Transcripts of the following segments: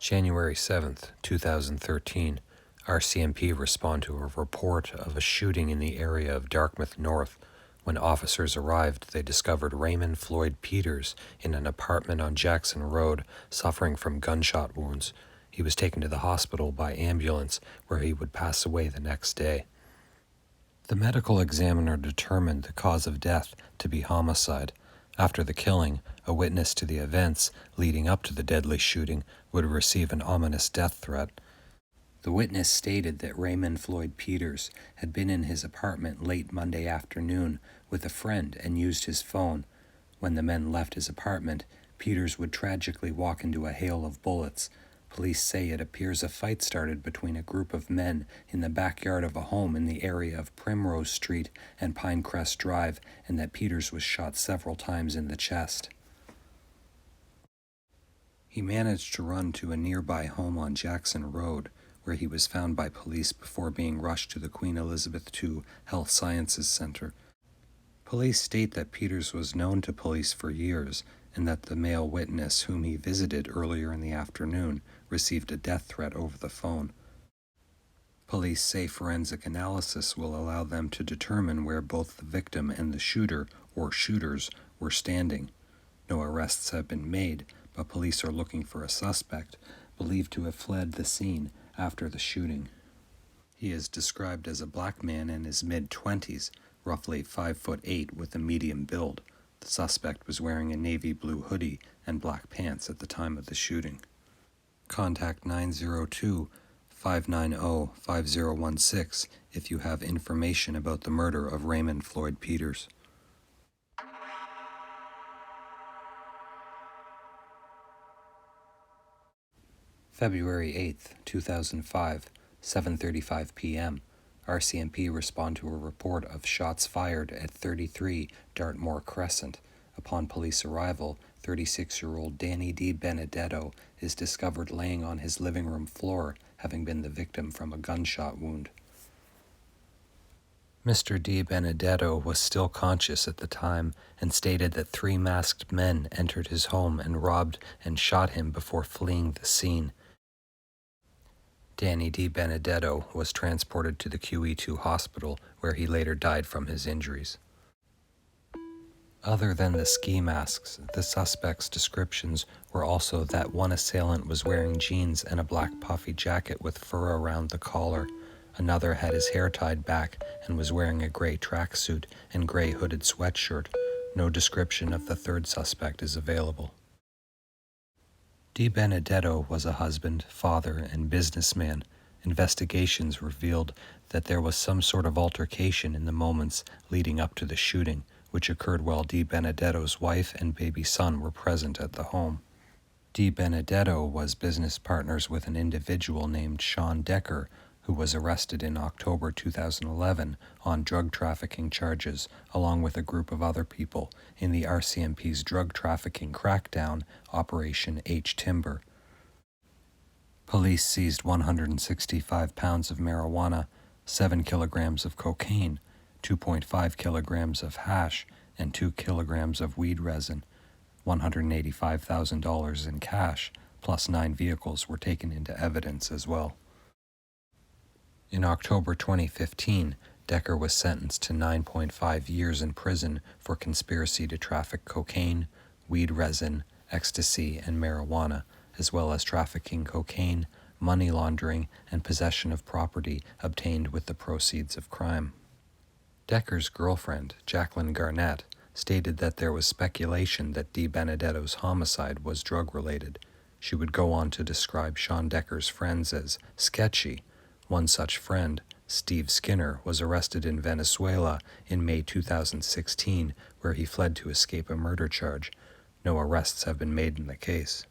January 7th, 2013, RCMP respond to a report of a shooting in the area of Dartmouth North. When officers arrived, they discovered Raymond Floyd Peters in an apartment on Jackson Road, suffering from gunshot wounds. He was taken to the hospital by ambulance, where he would pass away the next day. The medical examiner determined the cause of death to be homicide. After the killing, a witness to the events leading up to the deadly shooting would receive an ominous death threat. The witness stated that Raymond Floyd Peters had been in his apartment late Monday afternoon with a friend and used his phone. When the men left his apartment, Peters would tragically walk into a hail of bullets. Police say it appears a fight started between a group of men in the backyard of a home in the area of Primrose Street and Pinecrest Drive, and that Peters was shot several times in the chest. He managed to run to a nearby home on Jackson Road, where he was found by police before being rushed to the Queen Elizabeth II Health Sciences Center. Police state that Peters was known to police for years, and that the male witness whom he visited earlier in the afternoon received a death threat over the phone. Police say forensic analysis will allow them to determine where both the victim and the shooter, or shooters, were standing. No arrests have been made, but police are looking for a suspect, believed to have fled the scene after the shooting. He is described as a black man in his mid-20s, roughly 5'8" with a medium build. The suspect was wearing a navy blue hoodie and black pants at the time of the shooting. Contact 902-590-5016 if you have information about the murder of Raymond Floyd Peters. February 8th, 2005, 7:35 p.m. RCMP respond to a report of shots fired at 33 Dartmoor Crescent. Upon police arrival, 36-year-old Danny DIBENEDETTO is discovered laying on his living room floor, having been the victim from a gunshot wound. Mr. DIBENEDETTO was still conscious at the time and stated that 3 masked men entered his home and robbed and shot him before fleeing the scene. Danny DIBENEDETTO was transported to the QE2 hospital, where he later died from his injuries. Other than the ski masks, the suspects' descriptions were also that one assailant was wearing jeans and a black puffy jacket with fur around the collar. Another had his hair tied back and was wearing a gray tracksuit and gray hooded sweatshirt. No description of the third suspect is available. DIBENEDETTO was a husband, father, and businessman. Investigations revealed that there was some sort of altercation in the moments leading up to the shooting, which occurred while DIBENEDETTO's wife and baby son were present at the home. DIBENEDETTO was business partners with an individual named Sean Decker, who was arrested in October 2011 on drug trafficking charges, along with a group of other people, in the RCMP's drug trafficking crackdown, Operation H-Timber. Police seized 165 pounds of marijuana, 7 kilograms of cocaine, 2.5 kilograms of hash, and 2 kilograms of weed resin. $185,000 in cash, plus 9 vehicles were taken into evidence as well. In October 2015, Decker was sentenced to 9.5 years in prison for conspiracy to traffic cocaine, weed resin, ecstasy, and marijuana, as well as trafficking cocaine, money laundering, and possession of property obtained with the proceeds of crime. Decker's girlfriend, Jacqueline Garnett, stated that there was speculation that DIBENEDETTO's homicide was drug-related. She would go on to describe Sean Decker's friends as sketchy. One such friend, Steve Skinner, was arrested in Venezuela in May 2016, where he fled to escape a murder charge. No arrests have been made in the case.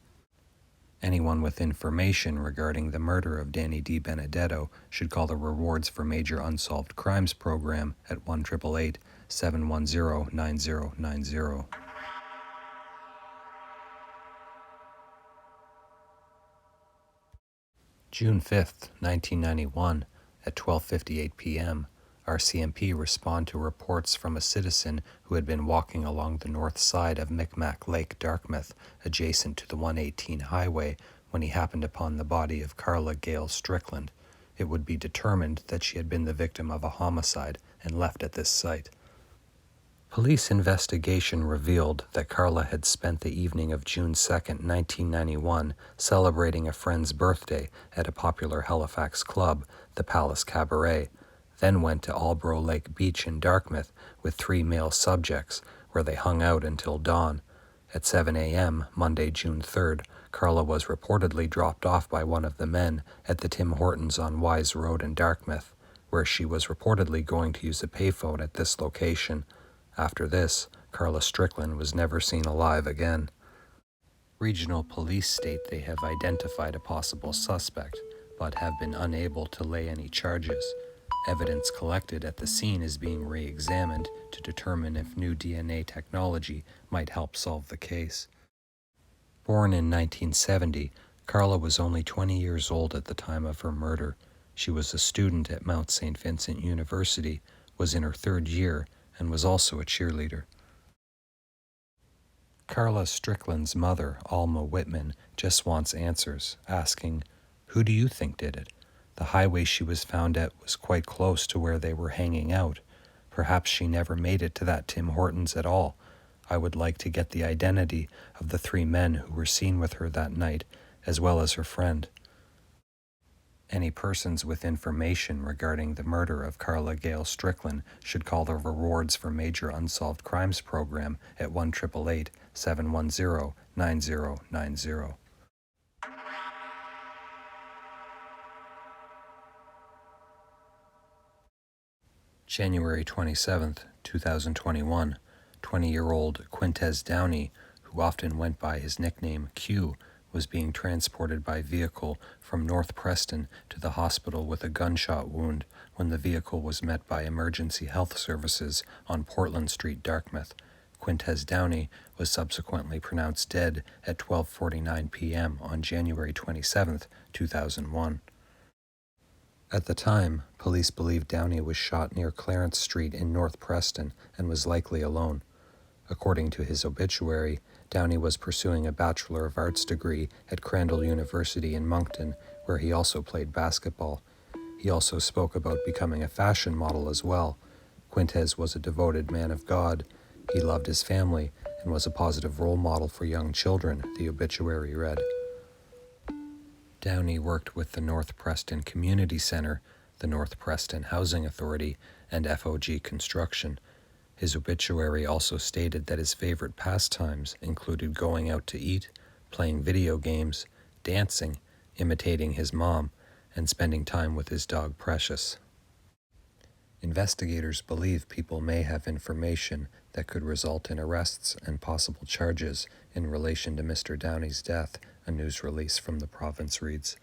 Anyone with information regarding the murder of Danny DIBENEDETTO should call the Rewards for Major Unsolved Crimes program at 1-888-710-9090. June 5th, 1991, at 12:58 p.m., RCMP respond to reports from a citizen who had been walking along the north side of Micmac Lake, Dartmouth, adjacent to the 118 highway, When he happened upon the body of Carla Gail Strickland, it would be determined that she had been the victim of a homicide and left at this site. Police investigation revealed that Carla had spent the evening of June 2, 1991, celebrating a friend's birthday at a popular Halifax club, the Palace Cabaret, then went to Albro Lake Beach in Dartmouth with 3 male subjects, where they hung out until dawn. At 7 a.m., Monday, June 3rd, Carla was reportedly dropped off by one of the men at the Tim Hortons on Wise Road in Dartmouth, where she was reportedly going to use a payphone at this location. After this, Carla Strickland was never seen alive again. Regional police state they have identified a possible suspect, but have been unable to lay any charges. Evidence collected at the scene is being re-examined to determine if new DNA technology might help solve the case. Born in 1970, Carla was only 20 years old at the time of her murder. She was a student at Mount St. Vincent University, was in her 3rd year, and was also a cheerleader. Carla Strickland's mother, Alma Whitman, just wants answers, asking, "Who do you think did it? The highway she was found at was quite close to where they were hanging out. Perhaps she never made it to that Tim Hortons at all. I would like to get the identity of the 3 men who were seen with her that night, as well as her friend." Any persons with information regarding the murder of Carla Gail Strickland should call the Rewards for Major Unsolved Crimes program at 1-888-710-9090. January 27, 2021, 20-year-old QUINTEZ Downey, who often went by his nickname Q, was being transported by vehicle from North Preston to the hospital with a gunshot wound when the vehicle was met by emergency health services on Portland Street, Dartmouth. QUINTEZ Downey was subsequently pronounced dead at 12:49 p.m. on January 27, 2001. At the time, police believed Downey was shot near Clarence Street in North Preston and was likely alone. According to his obituary, Downey was pursuing a Bachelor of Arts degree at Crandall University in Moncton, where he also played basketball. He also spoke about becoming a fashion model as well. QUINTEZ was a devoted man of God. He loved his family and was a positive role model for young children, the obituary read. Downey worked with the North Preston Community Center, the North Preston Housing Authority, and FOG Construction. His obituary also stated that his favorite pastimes included going out to eat, playing video games, dancing, imitating his mom, and spending time with his dog Precious. Investigators believe people may have information that could result in arrests and possible charges in relation to Mr. Downey's death, a news release from the province reads.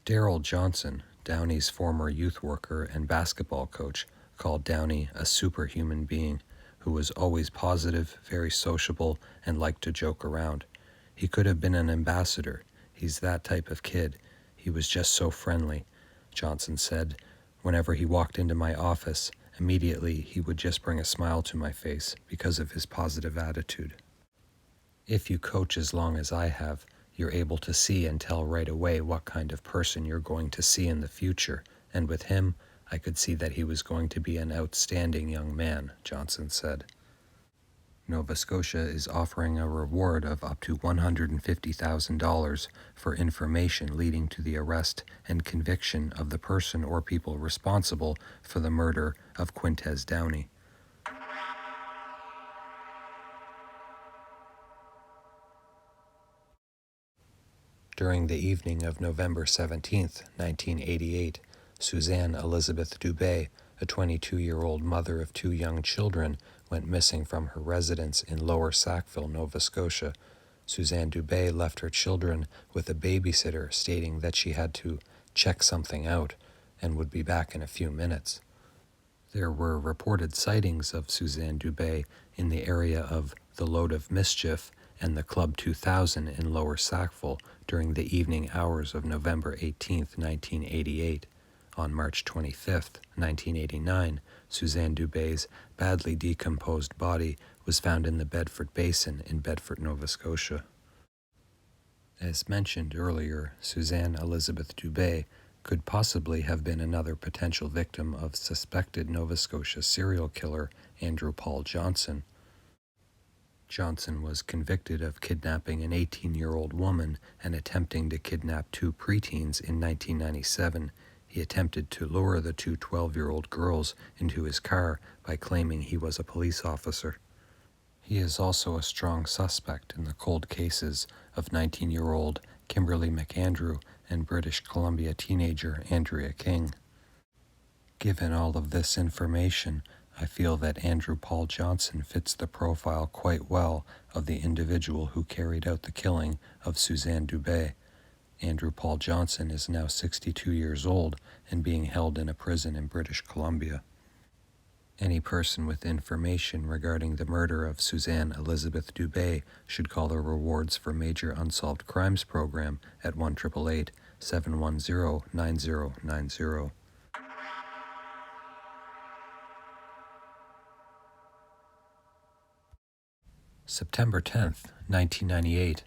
Daryl Johnson, Downey's former youth worker and basketball coach, called Downey a superhuman being who was always positive, very sociable, and liked to joke around. He could have been an ambassador. He's that type of kid. He was just so friendly, Johnson said. Whenever he walked into my office, immediately he would just bring a smile to my face because of his positive attitude. If you coach as long as I have, you're able to see and tell right away what kind of person you're going to see in the future, and with him, I could see that he was going to be an outstanding young man, Johnson said. Nova Scotia is offering a reward of up to $150,000 for information leading to the arrest and conviction of the person or people responsible for the murder of QUINTEZ Downey. During the evening of November 17, 1988, Suzanne Elizabeth Dubé, a 22-year-old mother of 2 young children, went missing from her residence in Lower Sackville, Nova Scotia. Suzanne Dubé left her children with a babysitter, stating that she had to check something out and would be back in a few minutes. There were reported sightings of Suzanne Dubé in the area of the Load of Mischief and the Club 2000 in Lower Sackville during the evening hours of November 18, 1988. On March 25, 1989, Suzanne Dubé's badly decomposed body was found in the Bedford Basin in Bedford, Nova Scotia. As mentioned earlier, Suzanne Elizabeth Dubé could possibly have been another potential victim of suspected Nova Scotia serial killer Andrew Paul Johnson. Johnson was convicted of kidnapping an 18-year-old woman and attempting to kidnap two preteens in 1997. He attempted to lure the two 12-year-old girls into his car by claiming he was a police officer. He is also a strong suspect in the cold cases of 19-year-old Kimberly McAndrew and British Columbia teenager Andrea King. Given all of this information, I feel that Andrew Paul Johnson fits the profile quite well of the individual who carried out the killing of Suzanne Dubé. Andrew Paul Johnson is now 62 years old and being held in a prison in British Columbia. Any person with information regarding the murder of Suzanne Elizabeth Dubé should call the Rewards for Major Unsolved Crimes program at 1-888-710-9090. September 10th, 1998,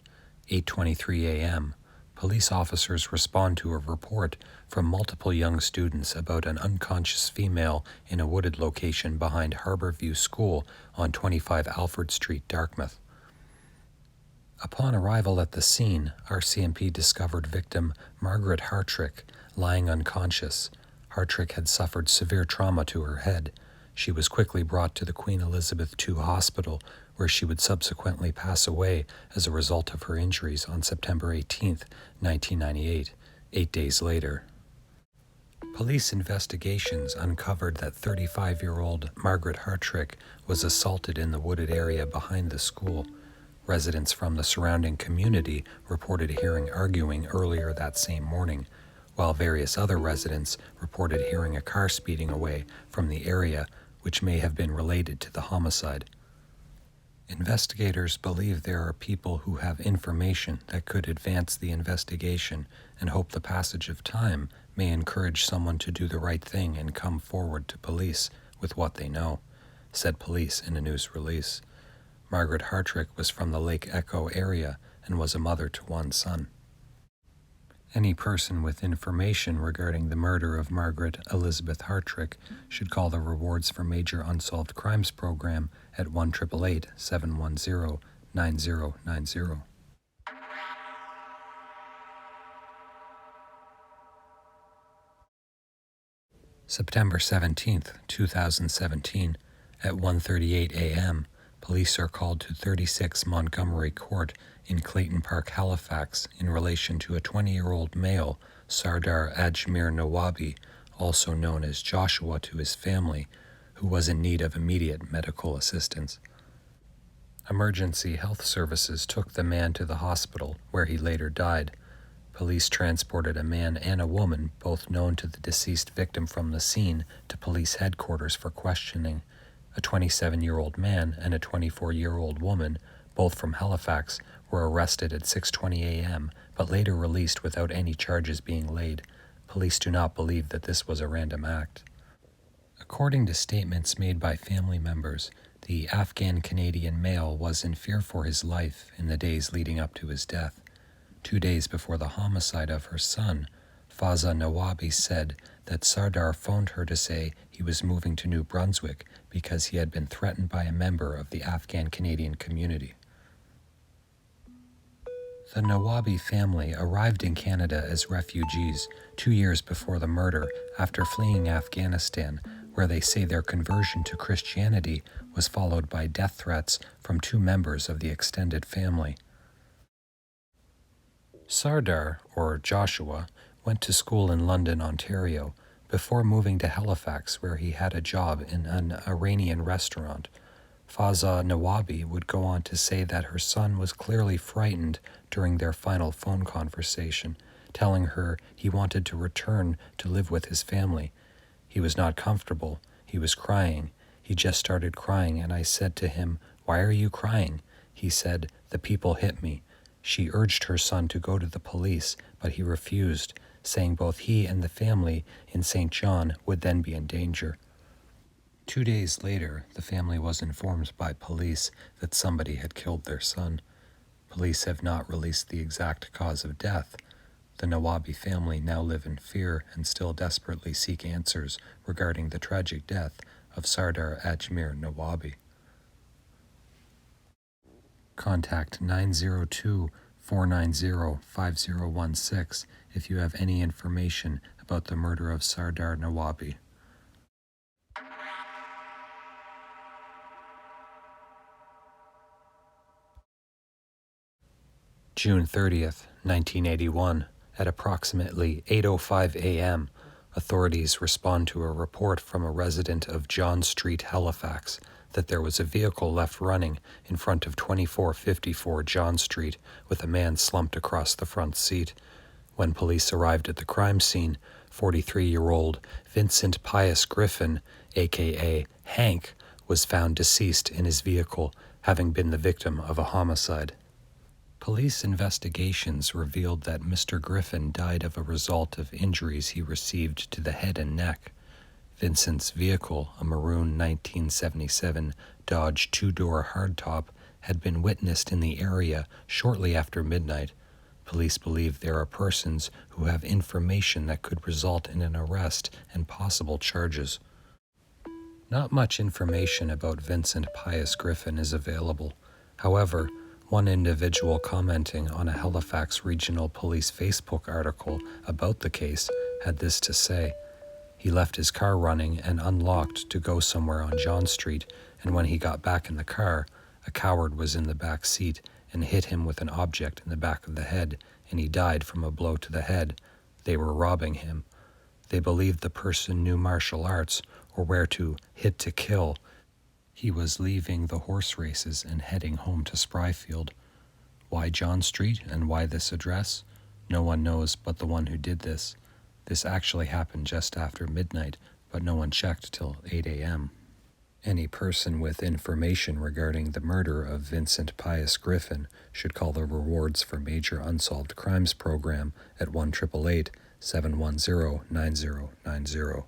8:23 a.m., police officers respond to a report from multiple young students about an unconscious female in a wooded location behind Harborview School on 25 Alfred Street, Dartmouth. Upon arrival at the scene, RCMP discovered victim Margaret Hartrick lying unconscious. Hartrick had suffered severe trauma to her head. She was quickly brought to the Queen Elizabeth II Hospital, where she would subsequently pass away as a result of her injuries on September 18, 1998, 8 days later. Police investigations uncovered that 35-year-old Margaret Hartrick was assaulted in the wooded area behind the school. Residents from the surrounding community reported hearing arguing earlier that same morning, while various other residents reported hearing a car speeding away from the area, which may have been related to the homicide. Investigators believe there are people who have information that could advance the investigation and hope the passage of time may encourage someone to do the right thing and come forward to police with what they know, said police in a news release. Margaret Hartrick was from the Lake Echo area and was a mother to one son. Any person with information regarding the murder of Margaret Elizabeth Hartrick should call the Rewards for Major Unsolved Crimes program at 1-888-710-9090. September 17th, 2017, at 1:38 a.m., police are called to 36 Montgomery Court in Clayton Park, Halifax, in relation to a 20-year-old male, SARDAR AJMEER NAWABI, also known as Joshua to his family, who was in need of immediate medical assistance. Emergency health services took the man to the hospital, where he later died. Police transported a man and a woman, both known to the deceased victim, from the scene to police headquarters for questioning. A 27-year-old man and a 24-year-old woman, both from Halifax, were arrested at 6:20 a.m., but later released without any charges being laid. Police do not believe that this was a random act. According to statements made by family members, the Afghan-Canadian male was in fear for his life in the days leading up to his death. 2 days before the homicide of her son, Faza Nawabi said that Sardar phoned her to say he was moving to New Brunswick because he had been threatened by a member of the Afghan-Canadian community. The Nawabi family arrived in Canada as refugees 2 years before the murder after fleeing Afghanistan, where they say their conversion to Christianity was followed by death threats from 2 members of the extended family. Sardar, or Joshua, went to school in London, Ontario, before moving to Halifax, where he had a job in an Iranian restaurant. Faza Nawabi would go on to say that her son was clearly frightened during their final phone conversation, telling her he wanted to return to live with his family. He was not comfortable. He was crying. He just started crying, and I said to him, "Why are you crying?" He said, "The people hit me." She urged her son to go to the police, but he refused, saying both he and the family in St. John would then be in danger. 2 days later, the family was informed by police that somebody had killed their son. Police have not released the exact cause of death. The NAWABI family now live in fear and still desperately seek answers regarding the tragic death of SARDAR AJMEER NAWABI. Contact 902-490-5016 if you have any information about the murder of SARDAR NAWABI. June 30th, 1981, at approximately 8:05 a.m., authorities respond to a report from a resident of John Street, Halifax, that there was a vehicle left running in front of 2454 John Street with a man slumped across the front seat. When police arrived at the crime scene, 43-year-old Vincent PIUS GRIFFIN, a.k.a. Hank, was found deceased in his vehicle, having been the victim of a homicide. Police investigations revealed that Mr. Griffin died of a result of injuries he received to the head and neck. Vincent's vehicle, a maroon 1977 Dodge two-door hardtop, had been witnessed in the area shortly after midnight. Police believe there are persons who have information that could result in an arrest and possible charges. Not much information about Vincent PIUS GRIFFIN is available. However, one individual commenting on a Halifax Regional Police Facebook article about the case had this to say: "He left his car running and unlocked to go somewhere on John Street, and when he got back in the car, a coward was in the back seat and hit him with an object in the back of the head, and he died from a blow to the head. They were robbing him. They believed the person knew martial arts or where to hit to kill. He was leaving the horse races and heading home to Spryfield. Why John Street and why this address? No one knows but the one who did this. This actually happened just after midnight, but no one checked till 8 a.m. Any person with information regarding the murder of Vincent PIUS GRIFFIN should call the Rewards for Major Unsolved Crimes program at 1-888-710-9090.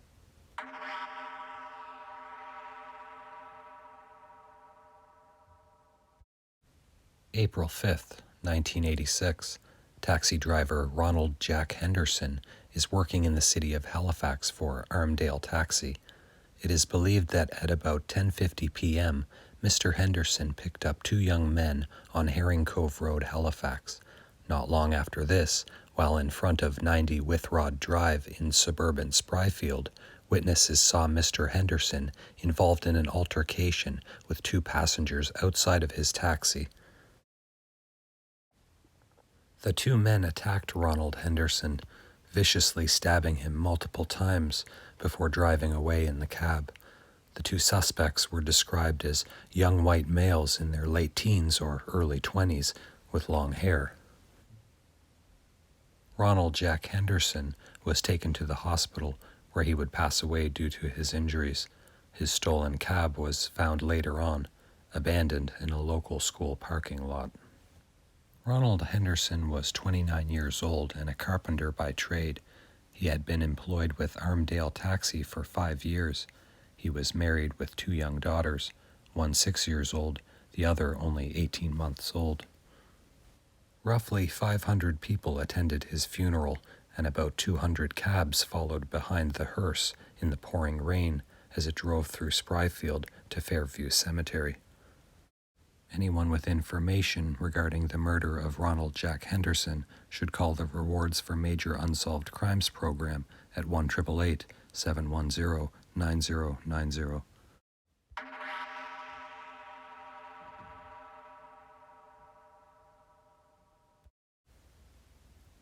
April 5th, 1986. Taxi driver Ronald Jack Henderson is working in the city of Halifax for Armdale Taxi. It is believed that at about 10:50 p.m., Mr. Henderson picked up two young men on Herring Cove Road, Halifax. Not long after this, while in front of 90 Withrod Drive in suburban Spryfield, witnesses saw Mr. Henderson involved in an altercation with two passengers outside of his taxi. The two men attacked Ronald Henderson, viciously stabbing him multiple times before driving away in the cab. The two suspects were described as young white males in their late teens or early 20s with long hair. Ronald Jack Henderson was taken to the hospital where he would pass away due to his injuries. His stolen cab was found later on, abandoned in a local school parking lot. Ronald Henderson was 29 years old and a carpenter by trade. He had been employed with Armdale Taxi for 5 years. He was married with two young daughters, one 6 years old, the other only 18 months old. Roughly 500 people attended his funeral, and about 200 cabs followed behind the hearse in the pouring rain as it drove through Spryfield to Fairview Cemetery. Anyone with information regarding the murder of Ronald Jack Henderson should call the Rewards for Major Unsolved Crimes program at 1-888-710-9090.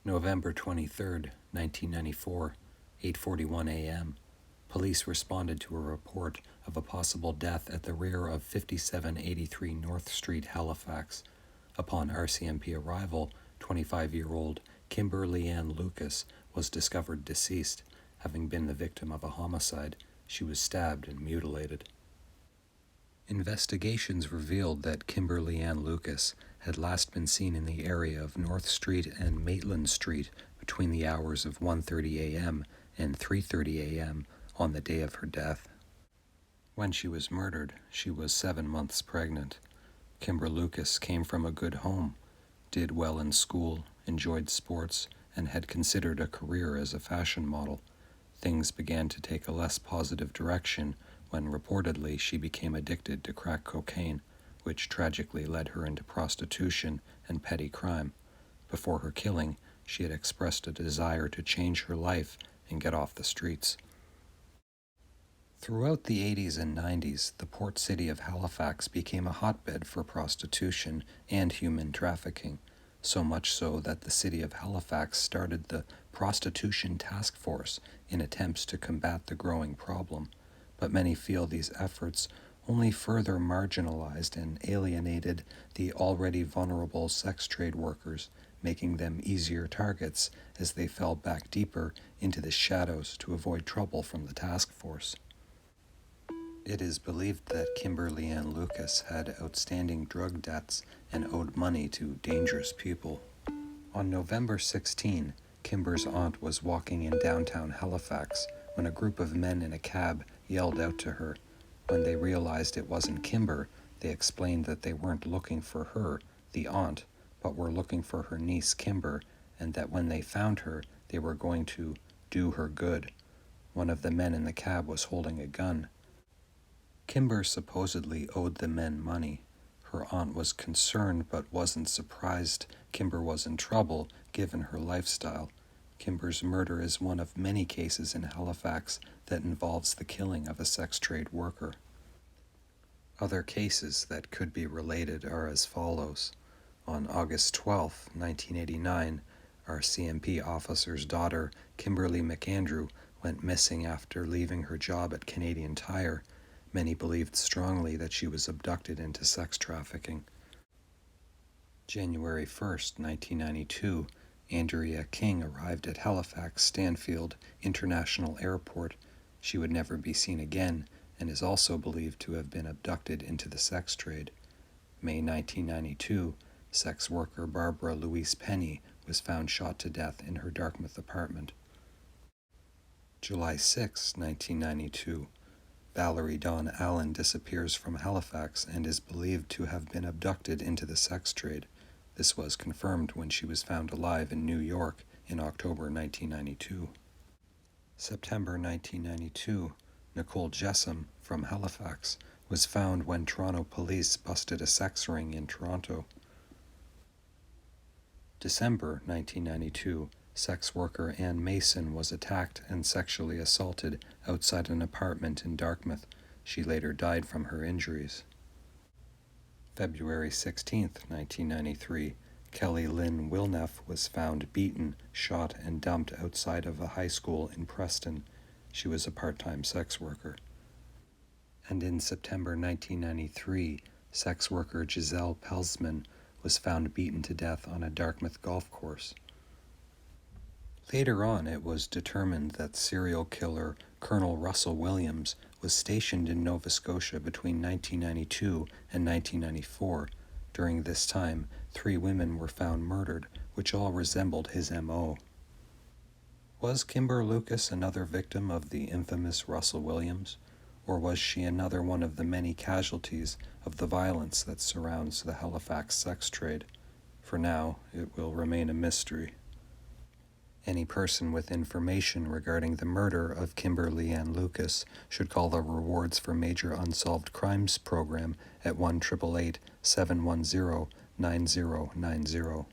November 23rd, 1994, 8:41 a.m. Police responded to a report of a possible death at the rear of 5783 North Street, Halifax. Upon RCMP arrival, 25-year-old KIMBER Leanne Lucas was discovered deceased. Having been the victim of a homicide, she was stabbed and mutilated. Investigations revealed that KIMBER Leanne Lucas had last been seen in the area of North Street and Maitland Street between the hours of 1:30 a.m. and 3:30 a.m. on the day of her death. When she was murdered, she was 7 months pregnant. KIMBER Lucas came from a good home. did well in school, enjoyed sports, and had considered a career as a fashion model. Things began to take a less positive direction when reportedly she became addicted to crack cocaine, which tragically led her into prostitution and petty crime. Before her killing, she had expressed a desire to change her life and get off the streets. Throughout the 80s and 90s, the port city of Halifax became a hotbed for prostitution and human trafficking, so much so that the city of Halifax started the Prostitution Task Force in attempts to combat the growing problem. But many feel these efforts only further marginalized and alienated the already vulnerable sex trade workers, making them easier targets as they fell back deeper into the shadows to avoid trouble from the task force. It is believed that Kimber Leanne Lucas had outstanding drug debts and owed money to dangerous people. On November 16, Kimber's aunt was walking in downtown Halifax when a group of men in a cab yelled out to her. When they realized it wasn't Kimber, they explained that they weren't looking for her, the aunt, but were looking for her niece Kimber, and that when they found her, they were going to do her good. One of the men in the cab was holding a gun. Kimber supposedly owed the men money. Her aunt was concerned but wasn't surprised Kimber was in trouble given her lifestyle. Kimber's murder is one of many cases in Halifax that involves the killing of a sex trade worker. Other cases that could be related are as follows. On August 12, 1989, our CMP officer's daughter, Kimberly McAndrew, went missing after leaving her job at Canadian Tire. Many believed strongly that she was abducted into sex trafficking. January 1, 1992, Andrea King arrived at Halifax Stanfield International Airport. She would never be seen again and is also believed to have been abducted into the sex trade. May 1992, sex worker Barbara Louise Penny was found shot to death in her Dartmouth apartment. July 6, 1992, Valerie Dawn Allen disappears from Halifax and is believed to have been abducted into the sex trade. This was confirmed when she was found alive in New York in October 1992. September 1992, Nicole Jessam from Halifax was found when Toronto police busted a sex ring in Toronto. December 1992, sex worker Ann Mason was attacked and sexually assaulted outside an apartment in Dartmouth. She later died from her injuries. February 16, 1993, Kelly Lynn Wilneff was found beaten, shot, and dumped outside of a high school in Preston. She was a part-time sex worker. And in September 1993, sex worker Giselle Pelsman was found beaten to death on a Dartmouth golf course. Later on, it was determined that serial killer Colonel Russell Williams was stationed in Nova Scotia between 1992 and 1994. During this time, 3 women were found murdered, which all resembled his M.O. Was Kimber Lucas another victim of the infamous Russell Williams, or was she another one of the many casualties of the violence that surrounds the Halifax sex trade? For now, it will remain a mystery. Any person with information regarding the murder of Kimber Leanne Lucas should call the Rewards for Major Unsolved Crimes program at 1-888-710-9090.